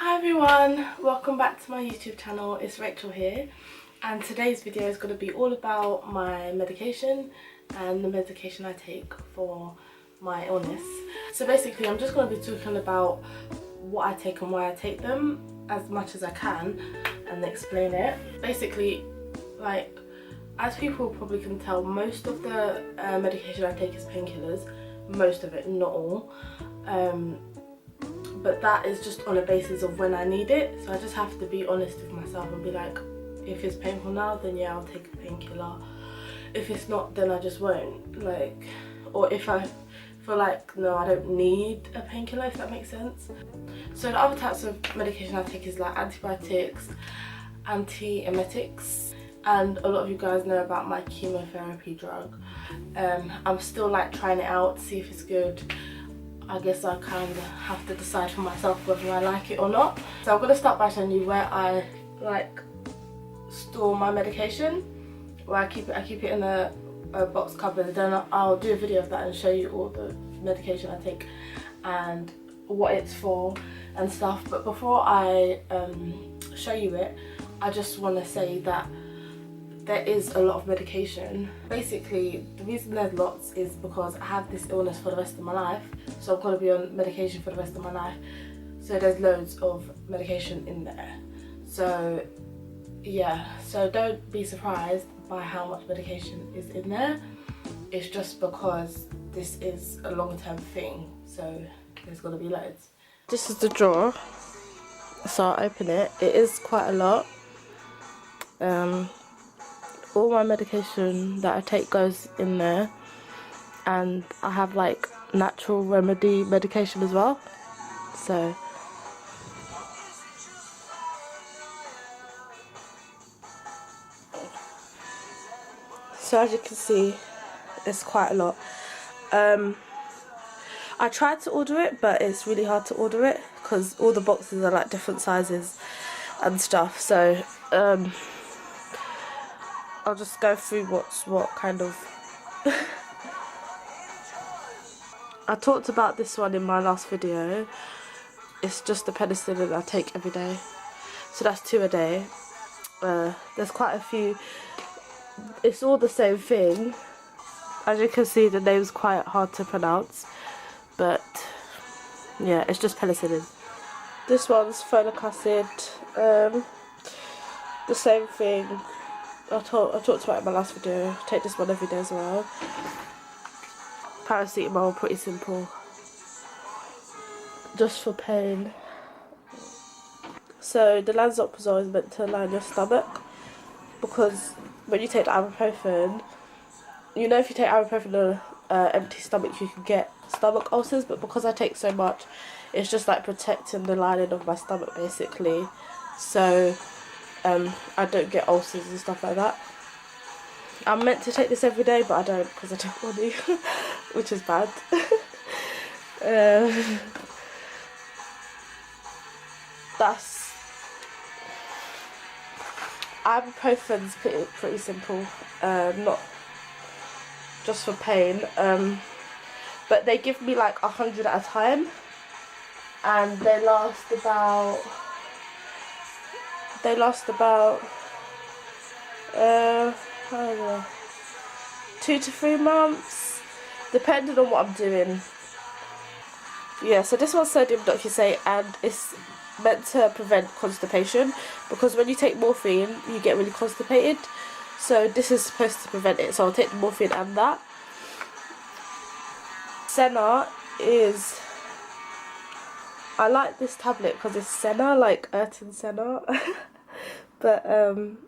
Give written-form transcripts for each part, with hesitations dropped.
Hi everyone, welcome back to my YouTube channel. It's Rachel here, and today's video is going to be all about my medication and the medication I take for my illness. So basically I'm just going to be talking about what I take and why I take them as much as I can and explain it. Basically, like, as people probably can tell, most of the medication I take is painkillers. Most of it, not all. But that is just on a basis of when I need it, so I just have to be honest with myself and be like, if it's painful now, then yeah, I'll take a painkiller. If it's not, then I just won't. Like, or if I feel like, no, I don't need a painkiller, if that makes sense. So the other types of medication I take is like antibiotics, antiemetics, and a lot of you guys know about my chemotherapy drug. I'm still like trying it out to see if it's good. I guess I kind of have to decide for myself whether I like it or not. So I'm going to start by showing you where I like store my medication, where I keep it in a box cupboard. Then I'll do a video of that and show you all the medication I take and what it's for and stuff. But before I show you it, I just want to say that there is a lot of medication. Basically, the reason there's lots is because I have this illness for the rest of my life, so I'm going to be on medication for the rest of my life. So there's loads of medication in there. So yeah, so don't be surprised by how much medication is in there. It's just because this is a long-term thing, so there's going to be loads. This is the drawer, so I'll open it. It is quite a lot. All my medication that I take goes in there, and I have like natural remedy medication as well. So as you can see, it's quite a lot. I tried to order it, but it's really hard to order it because all the boxes are like different sizes and stuff. So I'll just go through what's what kind of. I talked about this one in my last video. It's just the penicillin I take every day, so that's 2 a day. There's quite a few. It's all the same thing. As you can see, the name's quite hard to pronounce, but yeah, it's just penicillin. This one's folic acid. The same thing. I talked about it in my last video. I take this one every day as well. Paracetamol, pretty simple. Just for pain. So the lansoprazole is meant to line your stomach, because when you take the ibuprofen, you know, if you take ibuprofen on an empty stomach, you can get stomach ulcers, but because I take so much, it's just like protecting the lining of my stomach basically. So I don't get ulcers and stuff like that. I'm meant to take this every day, but I don't because I don't want to, which is bad. That's ibuprofen's pretty simple, not just for pain, but they give me like 100 at a time, and they last about I don't know, 2 to 3 months, depending on what I'm doing. Yeah, so this one's sodium doxysate, and it's meant to prevent constipation, because when you take morphine you get really constipated, so this is supposed to prevent it. So I'll take the morphine and that. Senna is, I like this tablet because it's Senna, like Ayrton Senna. But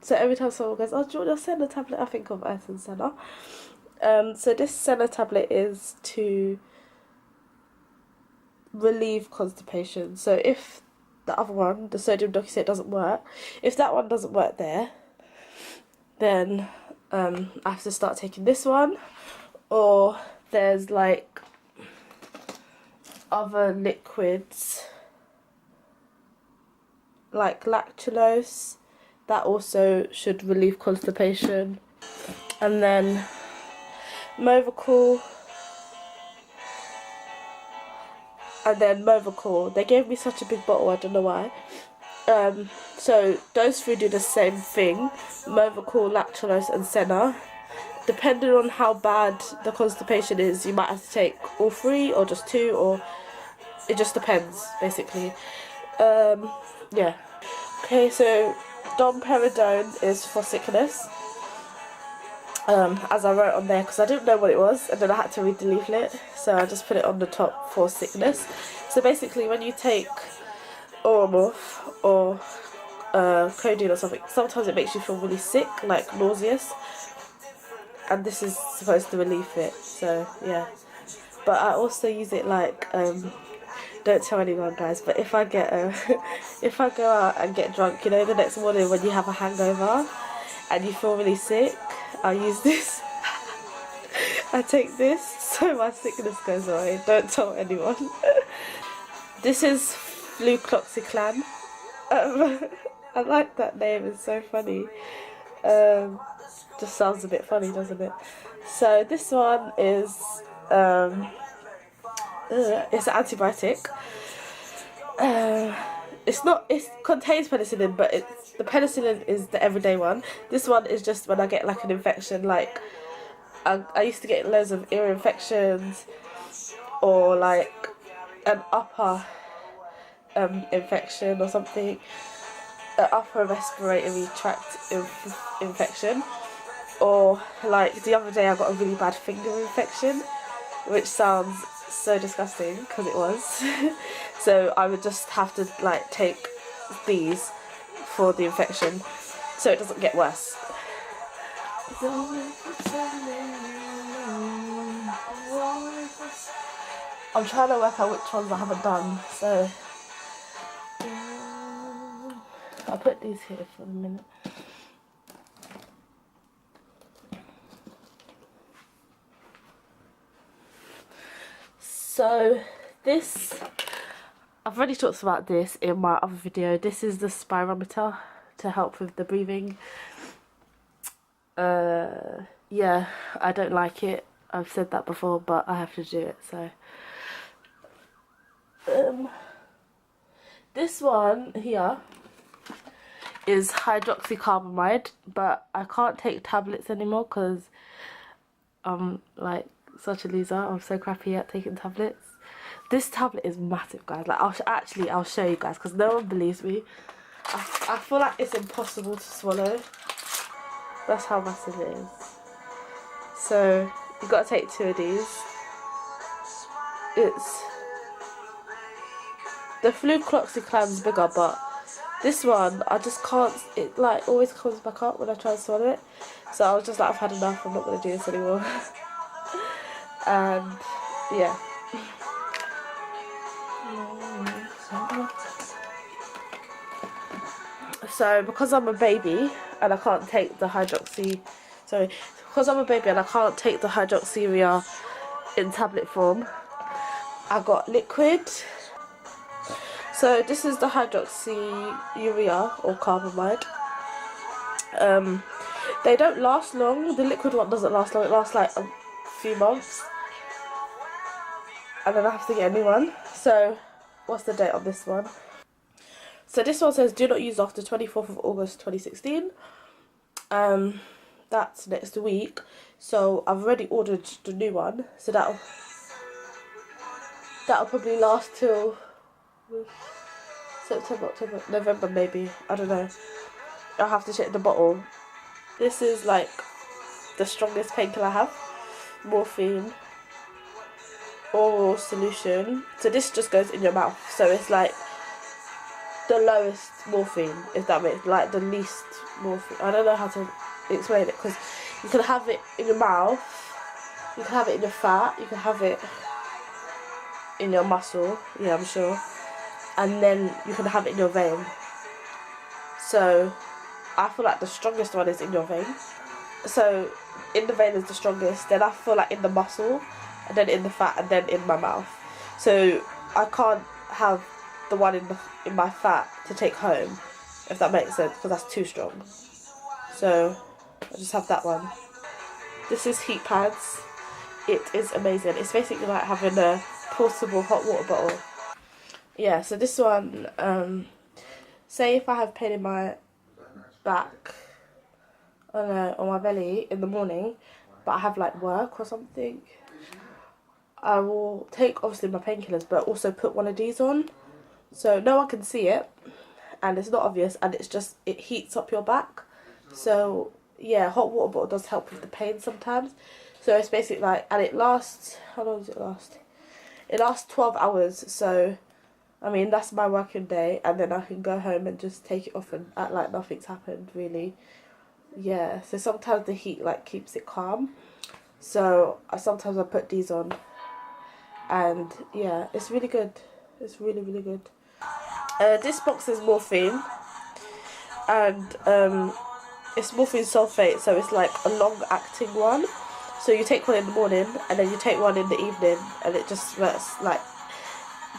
so every time someone goes, oh, do you want your Senna tablet, I think of Ayrton Senna. So this Senna tablet is to relieve constipation. So if the other one, the sodium doxysate, doesn't work, if that one doesn't work there, then I have to start taking this one. Or there's like other liquids like lactulose, that also should relieve constipation. And then Movicol, and then Movacol. They gave me such a big bottle, I don't know why. So those three do the same thing: Movacol, lactulose, and Senna. Depending on how bad the constipation is, you might have to take all three or just two, or it just depends basically. Yeah. Okay, so domperidone is for sickness. As I wrote on there, because I didn't know what it was, and then I had to read the leaflet, so I just put it on the top for sickness. So basically, when you take Oromorph or codeine or something, sometimes it makes you feel really sick, like nauseous, and this is supposed to relieve it. So yeah, but I also use it like don't tell anyone, guys, but if I get if I go out and get drunk, you know, the next morning when you have a hangover and you feel really sick, I use this. I take this so my sickness goes away. Don't tell anyone. This is Flucloxiclan. I like that name, it's so funny. Just sounds a bit funny, doesn't it? So this one is it's an antibiotic. It contains penicillin, but the penicillin is the everyday one. This one is just when I get like an infection, like I used to get loads of ear infections, or like an upper infection or something, an upper respiratory tract infection, or like the other day I got a really bad finger infection, which sounds so disgusting because it was. So I would just have to like take these for the infection so it doesn't get worse. I'm trying to work out which ones I haven't done, so I'll put these here for a minute. So this, I've already talked about this in my other video. This is the spirometer to help with the breathing. Yeah, I don't like it. I've said that before, but I have to do it, so. This one here is hydroxycarbamide, but I can't take tablets anymore because I'm like such a loser. I'm so crappy at taking tablets. This tablet is massive, guys. Like I'll show you guys because no one believes me. I feel like it's impossible to swallow. That's how massive it is. So you've got to take 2 of these. It's the Flucloxiclan's bigger, but this one I just can't. It like always comes back up when I try to swallow it. So I was just like, I've had enough. I'm not gonna do this anymore. And yeah. So because I'm a baby and I can't take the because I'm a baby and I can't take the hydroxyurea in tablet form, I got liquid. So this is the hydroxyurea or carbamide. They don't last long. The liquid one doesn't last long. It lasts like a few months, and then I have to get a new one. So what's the date on this one? So this one says do not use after 24th of August 2016. That's next week. So I've already ordered the new one. So that'll probably last till September, October, November maybe. I don't know. I'll have to check the bottle. This is like the strongest painkiller I have. Morphine. Oral solution. So this just goes in your mouth. So it's like the lowest morphine, if that makes, like the least morphine. I don't know how to explain it because you can have it in your mouth, you can have it in your fat, you can have it in your muscle, yeah, I'm sure, and then you can have it in your vein. So I feel like the strongest one is in your vein. So in the vein is the strongest, then I feel like in the muscle, and then in the fat, and then in my mouth. So I can't have the one in my fat to take home, if that makes sense, because that's too strong. So I just have that one. This is heat pads. It is amazing. It's basically like having a portable hot water bottle. yeah, so this one, say if I have pain in my back, on my belly in the morning, but I have like work or something, I will take obviously my painkillers, but also put one of these on, so no one can see it, and it's not obvious, and it's just, it heats up your back. So yeah, hot water bottle does help with the pain sometimes. So it's basically like, and it lasts, how long does it last? It lasts 12 hours, so I mean that's my working day, and then I can go home and just take it off and act like nothing's happened really. Yeah, so sometimes the heat like keeps it calm, so sometimes I put these on, and yeah, it's really good. It's really, really good. This box is morphine, and it's morphine sulfate, so it's like a long acting one. So you take one in the morning and then you take one in the evening, and it just works like,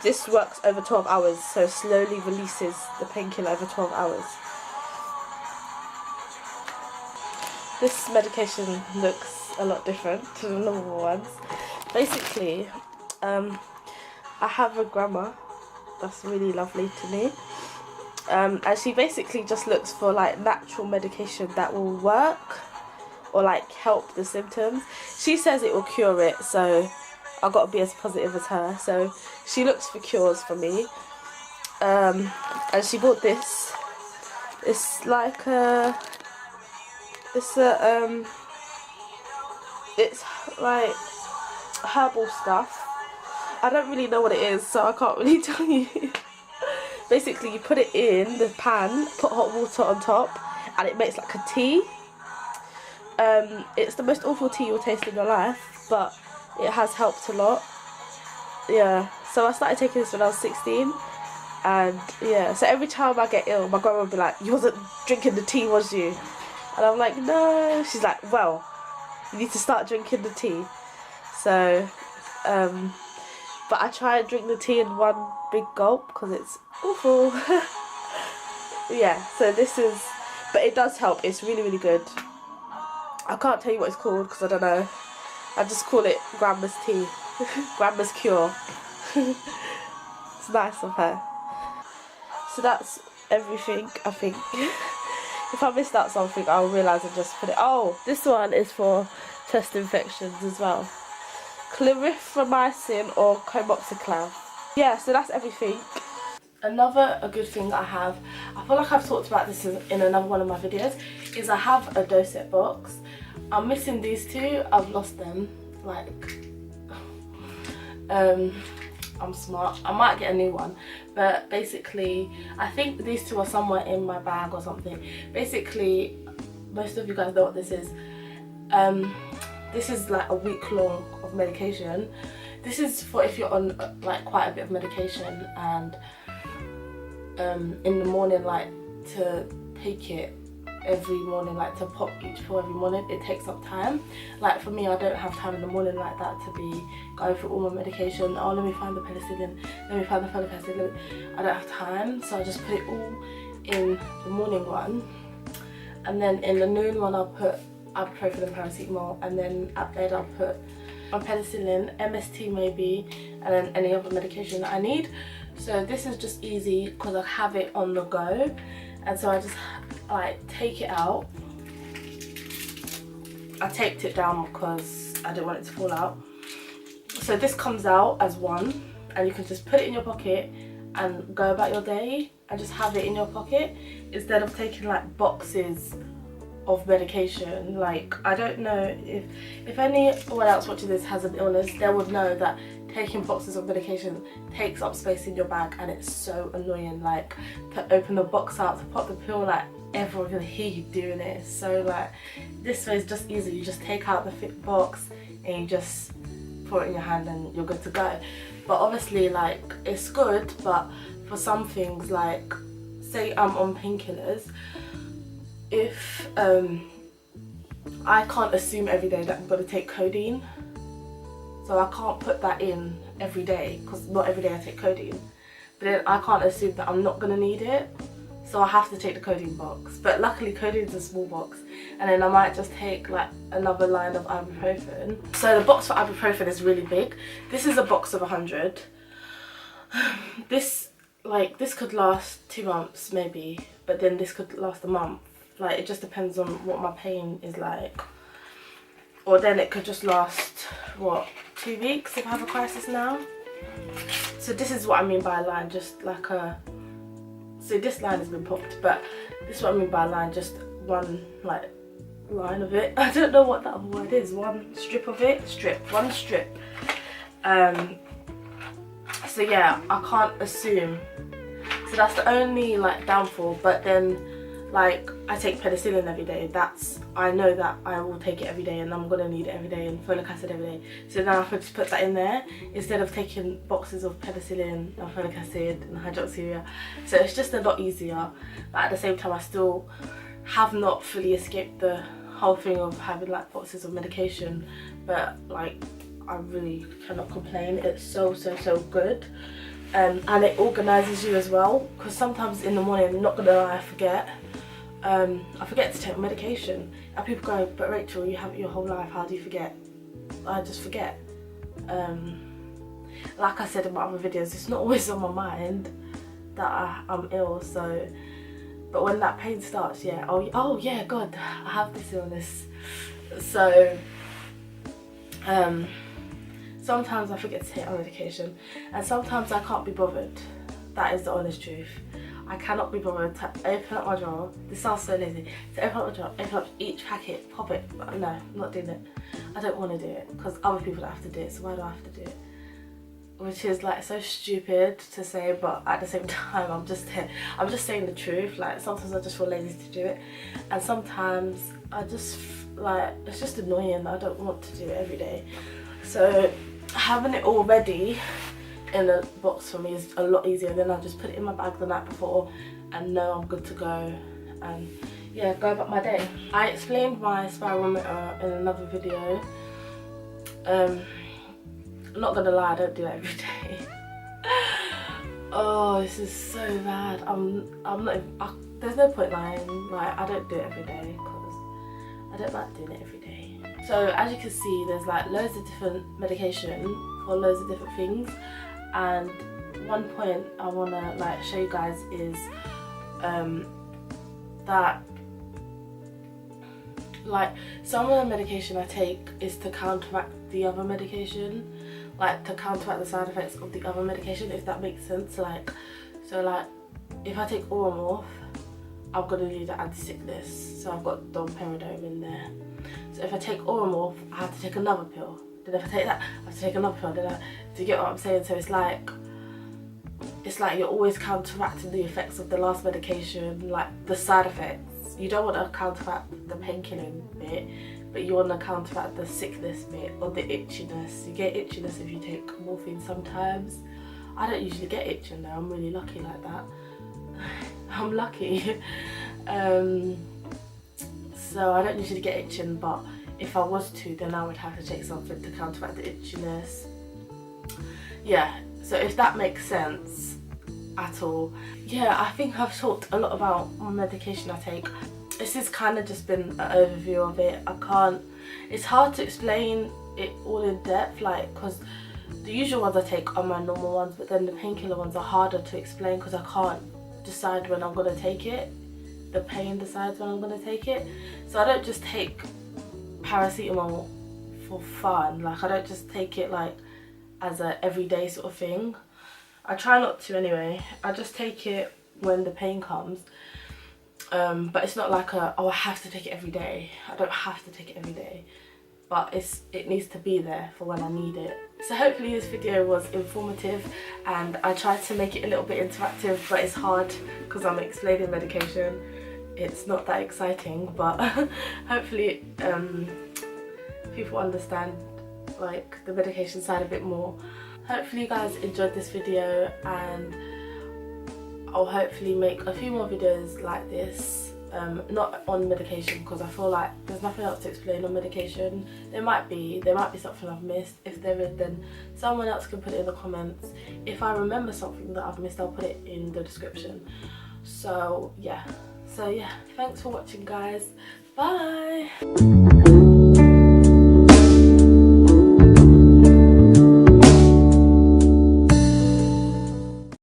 this works over 12 hours, so slowly releases the painkiller over 12 hours. This medication looks a lot different to the normal ones. Basically, I have a grandma that's really lovely to me. And she basically just looks for like natural medication that will work or like help the symptoms. She says it will cure it, so I've got to be as positive as her. So she looks for cures for me. And she bought this. It's like it's like herbal stuff. I don't really know what it is, so I can't really tell you. Basically, you put it in the pan, put hot water on top, and it makes like a tea. It's the most awful tea you'll taste in your life, but it has helped a lot. Yeah, so I started taking this when I was 16, and yeah, so every time I get ill, my grandma would be like, "You wasn't drinking the tea, was you?" And I'm like, "No." She's like, "Well, you need to start drinking the tea." So, but I try and drink the tea in one big gulp because it's awful. Yeah, so this is, but it does help. It's really, really good. I can't tell you what it's called because I don't know. I just call it Grandma's tea. Grandma's cure. It's nice of her. So that's everything, I think. If I missed out something, I'll realise and just put it. Oh, this one is for chest infections as well. Clarithromycin or comoxiclav. Yeah, so that's everything. A good thing I have, I feel like I've talked about this in another one of my videos, is I have a dosette box. I'm missing these two. I've lost them. Like, I'm smart. I might get a new one, but basically I think these two are somewhere in my bag or something. Basically, most of you guys know what this is. This is like a week long of medication. This is for if you're on like quite a bit of medication, and in the morning, like to take it every morning, like to pop each pill every morning, it takes up time. Like for me, I don't have time in the morning like that to be going through all my medication. Oh, let me find the penicillin, let me find the folic acid. I don't have time, so I just put it all in the morning one, and then in the noon one I'll put ibuprofen and paracetamol, and then at bed I'll put my penicillin, MST maybe, and then any other medication that I need. So this is just easy because I have it on the go, and so I just like take it out. I taped it down because I didn't want it to fall out. So this comes out as one, and you can just put it in your pocket and go about your day and just have it in your pocket instead of taking like boxes of medication. Like, I don't know if anyone else watching this has an illness, they would know that taking boxes of medication takes up space in your bag, and it's so annoying. Like, to open the box out, to pop the pill, like everyone can hear you doing it. So like, this way is just easy. You just take out the fit box and you just put it in your hand and you're good to go. But obviously, like, it's good, but for some things, like say I'm on painkillers, if I can't assume every day that I'm going to take codeine, so I can't put that in every day because not every day I take codeine, but then I can't assume that I'm not going to need it, so I have to take the codeine box. But luckily codeine's a small box, and then I might just take like another line of ibuprofen. So the box for ibuprofen is really big. This is a box of 100. this could last 2 months maybe, but then this could last a month. Like, it just depends on what my pain is like. Or then it could just last, what, 2 weeks if I have a crisis now. So this is what I mean by a line, just like a, so this line has been popped, but this is what I mean by a line, just one like line of it. I don't know what that word is, one strip of it, one strip. So yeah, I can't assume. So that's the only like downfall, but then like I take penicillin every day. I know that I will take it every day and I'm gonna need it every day, and folic acid every day. So now I can just put that in there instead of taking boxes of penicillin and folic acid and hydroxyurea. So it's just a lot easier, but at the same time I still have not fully escaped the whole thing of having like boxes of medication, but like I really cannot complain. It's so good. And it organises you as well, because sometimes in the morning, I'm not gonna lie, I forget to take medication, and people go, but Rachel, you have it your whole life, how do you forget? I just forget. Like I said in my other videos, it's not always on my mind that I'm ill, so, but when that pain starts, yeah, oh yeah, God, I have this illness. So sometimes I forget to take my medication, and sometimes I can't be bothered. That is the honest truth. I cannot be bothered to open up my drawer. This sounds so lazy. To open up my drawer, open up each packet, pop it. But no, I'm not doing it. I don't want to do it because other people don't have to do it, so why do I have to do it? Which is like so stupid to say, but at the same time I'm just saying the truth. Like sometimes I just feel lazy to do it, and sometimes I just like, it's just annoying. I don't want to do it every day. So having it all ready in a box for me is a lot easier. Then I'll just put it in my bag the night before and know I'm good to go, and yeah, go about my day. I explained my spirometer in another video. I'm not gonna lie, I don't do that every day. Oh, this is so bad. There's no point lying. Like, I don't do it every day because I don't like doing it every day. So as you can see, there's like loads of different medication for loads of different things, and one point I want to like show you guys is that like some of the medication I take is to counteract the other medication, like to counteract the side effects of the other medication, if that makes sense. Like, so like if I take Oromorph, I'm gonna need an anti-sickness, so I've got domperidone in there. So if I take Oromorph, I have to take another pill. Then if I take that, I have to take another pill. Do you get what I'm saying? So it's like you're always counteracting the effects of the last medication, like the side effects. You don't want to counteract the painkilling bit, but you want to counteract the sickness bit or the itchiness. You get itchiness if you take morphine sometimes. I don't usually get itching though. I'm really lucky like that. I'm lucky. So I don't usually get itching, but if I was to, then I would have to take something to counteract the itchiness. Yeah, so if that makes sense at all. Yeah, I think I've talked a lot about my medication I take. This has kind of just been an overview of it. It's hard to explain it all in depth, like, because the usual ones I take are my normal ones, but then the painkiller ones are harder to explain because I can't decide when I'm going to take it. The pain decides when I'm going to take it. So I don't just take paracetamol for fun. Like, I don't just take it like as a everyday sort of thing. I try not to anyway. I just take it when the pain comes. But it's not like I have to take it every day. I don't have to take it every day, but it needs to be there for when I need it. So hopefully this video was informative, and I tried to make it a little bit interactive, but it's hard because I'm explaining medication. It's not that exciting, but hopefully people understand like the medication side a bit more. Hopefully you guys enjoyed this video, and I'll hopefully make a few more videos like this, not on medication, because I feel like there's nothing else to explain on medication. There might be something I've missed. If there is, then someone else can put it in the comments. If I remember something that I've missed, I'll put it in the description. So yeah, thanks for watching guys. Bye.